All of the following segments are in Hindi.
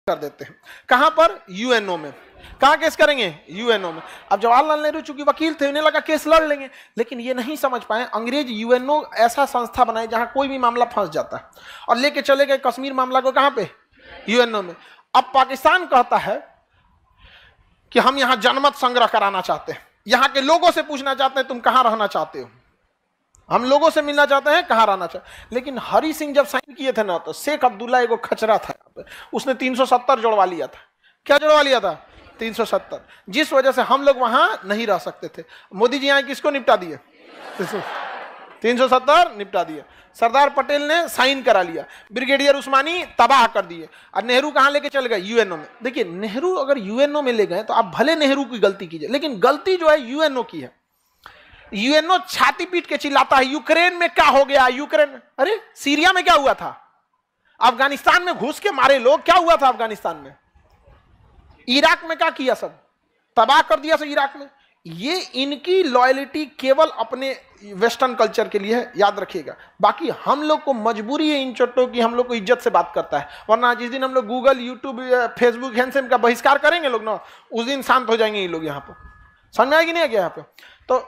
कर देते हैं। कहां पर? यूएनओ में। कहां केस करेंगे? यूएनओ में। अब जवाहरलाल नेहरू चूंकि वकील थे, उन्हें लगा केस लड़ लेंगे, लेकिन ये नहीं समझ पाए अंग्रेज यूएनओ ऐसा संस्था बनाए जहां कोई भी मामला फंस जाता है, और लेके चले गए कश्मीर मामला को कहां पे? यूएनओ में। अब पाकिस्तान कहता है कि हम यहां जनमत संग्रह कराना चाहते हैं, यहां के लोगों से पूछना चाहते हैं तुम कहां रहना चाहते हो, हम लोगों से मिलना चाहते हैं, कहां रहना चाहते। लेकिन हरि सिंह जब साइन किए थे ना, तो शेख अब्दुल्ला एगो खचरा था, उसने 370 जोड़वा लिया था। क्या जोड़वा लिया था? 370, जिस वजह से हम लोग वहां नहीं रह सकते थे। मोदी जी यहां किसको निपटा दिए? 370 निपटा दिए। सरदार पटेल ने साइन करा लिया, ब्रिगेडियर उस्मानी तबाह कर दिए, और नेहरू कहां लेके चल गए? यूएनओ में। देखिए, नेहरू अगर यूएनओ में ले गए तो आप भले नेहरू की गलती कीजिए, लेकिन गलती जो है यूएनओ की है। यूएनओ छाती पीट के चिल्लाता है यूक्रेन में क्या हो गया, यूक्रेन, अरे सीरिया में क्या हुआ था, अफगानिस्तान में घुस के मारे लोग, क्या हुआ था अफगानिस्तान में, इराक में क्या किया, सब तबाह कर दिया सब इराक में। ये इनकी लॉयल्टी केवल अपने वेस्टर्न कल्चर के लिए है, याद रखिएगा। बाकी हम लोग को मजबूरी है इन चोटों की, हम लोग को इज्जत से बात करता है, वरना जिस दिन हम लोग गूगल, यूट्यूब, फेसबुक, हैंडसेम का बहिष्कार करेंगे लोग ना, उस दिन शांत हो जाएंगे ये लोग। यहाँ पर समझ में आएगी नहीं आएगी? यहाँ पे तो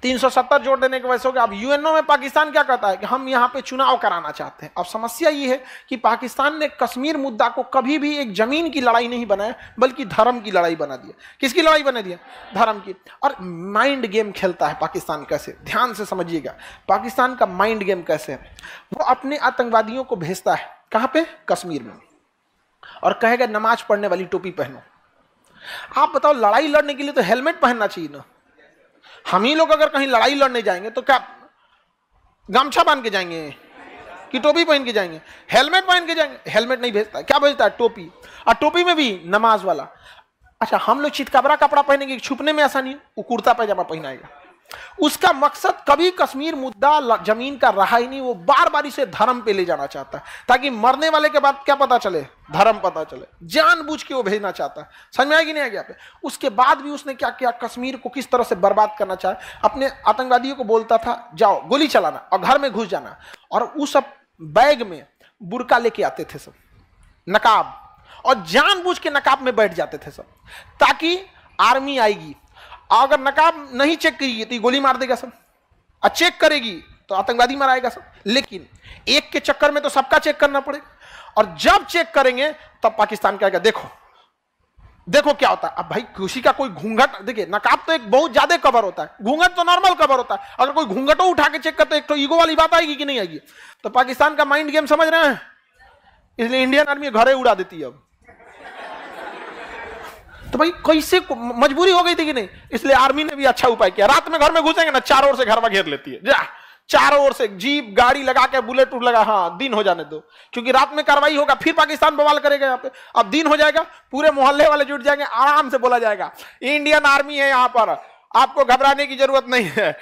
370 जोड़ देने की वजह से हो गया। अब यूएनओ में पाकिस्तान क्या कहता है कि हम यहाँ पे चुनाव कराना चाहते हैं। अब समस्या ये है कि पाकिस्तान ने कश्मीर मुद्दा को कभी भी एक जमीन की लड़ाई नहीं बनाया, बल्कि धर्म की लड़ाई बना दिया। किसकी लड़ाई बना दिया? धर्म की। और माइंड गेम खेलता है पाकिस्तान। कैसे? ध्यान से समझिएगा, पाकिस्तान का माइंड गेम कैसे है। वो अपने आतंकवादियों को भेजता है कहाँ पे? कश्मीर में, और कहेगा नमाज पढ़ने वाली टोपी पहनो। आप बताओ, लड़ाई लड़ने के लिए तो हेलमेट पहनना चाहिए ना। हम ही लोग अगर कहीं लड़ाई लड़ने जाएंगे तो क्या गमछा बांध के जाएंगे कि टोपी पहन के जाएंगे? हेलमेट पहन के जाएंगे। हेलमेट नहीं भेजता है, क्या भेजता है? टोपी। और टोपी में भी नमाज वाला। अच्छा, हम लोग चितकबरा कपड़ा पहनेंगे, छुपने में आसानी है, वो कुर्ता पैजामा पहनाएगा। उसका मकसद कभी कश्मीर मुद्दा जमीन का रहा ही नहीं। वो बार बार इसे धर्म पे ले जाना चाहता है, ताकि मरने वाले के बाद क्या पता चले? धर्म पता चले। जानबूझ के वो भेजना चाहता है। समझ में आएगी नहीं आएगी? पे उसके बाद भी उसने क्या किया? कश्मीर को किस तरह से बर्बाद करना चाहे। अपने आतंकवादियों को बोलता था जाओ गोली चलाना और घर में घुस जाना, और उस सब बैग में बुर्का लेके आते थे सब, नकाब, और जानबूझ के नकाब में बैठ जाते थे सब, ताकि आर्मी आएगी, अगर नकाब नहीं चेक करेगी तो गोली मार देगा सब, और चेक करेगी तो आतंकवादी मराएगा सब। लेकिन एक के चक्कर में तो सबका चेक करना पड़ेगा, और जब चेक करेंगे तब पाकिस्तान कहेगा देखो देखो क्या होता है। अब भाई किसी का कोई घूंघट, देखिए नकाब तो एक बहुत ज्यादा कवर होता है, घूंघट तो नॉर्मल कवर होता है। अगर कोई घूंघटो उठा के चेक करते, एक तो ईगो वाली बात आएगी कि नहीं आएगी? तो पाकिस्तान का माइंड गेम समझ रहे हैं, इसलिए इंडियन आर्मी घरे उड़ा देती है अब। तो भाई कैसे मजबूरी हो गई थी कि नहीं, इसलिए आर्मी ने भी अच्छा उपाय किया। रात में घर में घुसेंगे ना, चारों ओर से घर में घेर लेती है, जा चारों ओर से जीप गाड़ी लगा के, बुलेट उठ लगा, हाँ दिन हो जाने दो, क्योंकि रात में कार्रवाई होगा, फिर पाकिस्तान बवाल करेगा यहाँ पे। अब दिन हो जाएगा, पूरे मोहल्ले वाले जुट जाएंगे, आराम से बोला जाएगा इंडियन आर्मी है यहाँ पर, आपको घबराने की जरूरत नहीं है।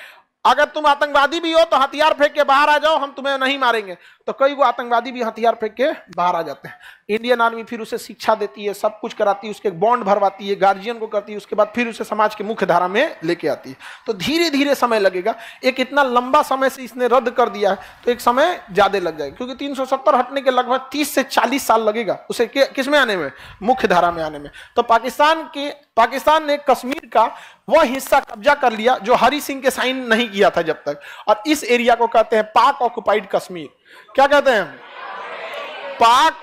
अगर तुम आतंकवादी भी हो तो हथियार फेंक के बाहर आ जाओ, हम तुम्हें नहीं मारेंगे। तो कई वो आतंकवादी भी हथियार फेंक के बाहर आ जाते हैं। इंडियन आर्मी फिर उसे शिक्षा देती है, सब कुछ कराती है, उसके बॉन्ड भरवाती है, गार्जियन को करती है, उसके बाद फिर उसे समाज के मुख्य धारा में लेके आती है। तो धीरे धीरे समय लगेगा। एक इतना लंबा समय से इसने रद्द कर दिया है, तो एक समय ज्यादा लग जाएगा, क्योंकि 370 हटने के लगभग 30 से 40 साल लगेगा उसे किस में आने में? मुख्य धारा में आने में। तो पाकिस्तान ने कश्मीर का वह हिस्सा कब्जा कर लिया जो हरि सिंह के साइन नहीं किया था जब तक, और इस एरिया को कहते हैं पाक ऑक्युपाइड कश्मीर। क्या कहते हैं? पाक